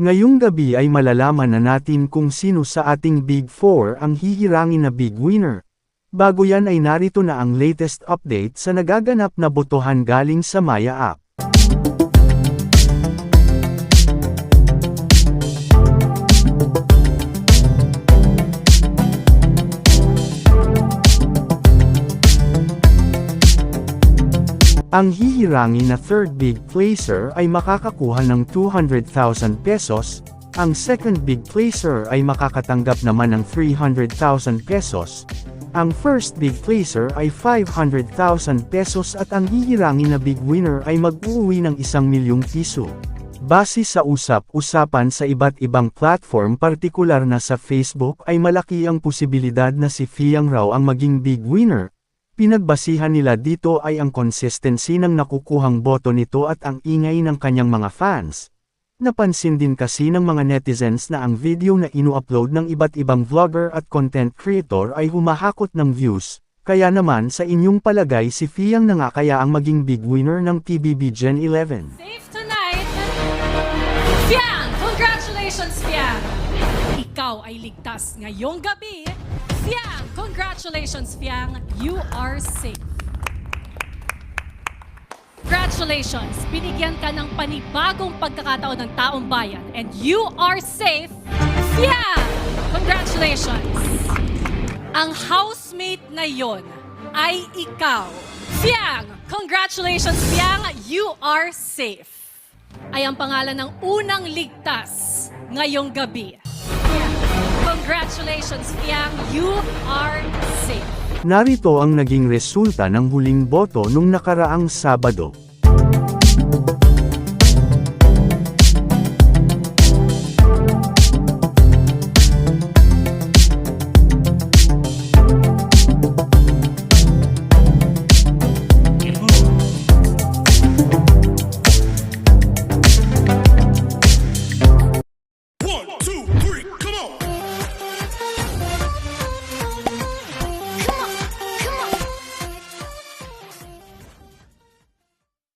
Ngayong gabi ay malalaman na natin kung sino sa ating Big 4 ang hihirangin na big winner. Bago yan ay narito na ang latest update sa nagaganap na botohan galing sa Maya app. Ang hihirangin na third big placer ay makakakuha ng 200,000 pesos, ang second big placer ay makakatanggap naman ng 300,000 pesos, ang first big placer ay 500,000 pesos at ang hihirangin na big winner ay mag-uuwi ng 1,000,000 piso. Base sa usap-usapan sa iba't ibang platform partikular na sa Facebook ay malaki ang posibilidad na si Fiang raw ang maging big winner. Pinagbasihan nila dito ay ang consistency ng nakukuhang boto nito at ang ingay ng kanyang mga fans. Napansin din kasi ng mga netizens na ang video na inu-upload ng iba't ibang vlogger at content creator ay humahakot ng views, kaya naman sa inyong palagay si Fiang na nga kaya ang maging big winner ng PBB Gen 11. Safe tonight! Fiang! Congratulations, Fiang! Ikaw ay ligtas ngayong gabi. Fiang! Congratulations, Fiang! You are safe. Congratulations! Binigyan ka ng panibagong pagkakataon ng taong bayan and you are safe. Fiang! Congratulations! Ang housemate na yon ay ikaw. Fiang! Congratulations, Fiang! You are safe. Ay ang pangalan ng unang ligtas ngayong gabi. Congratulations, Fiang! You are safe. Narito ang naging resulta ng huling boto nung nakaraang Sabado.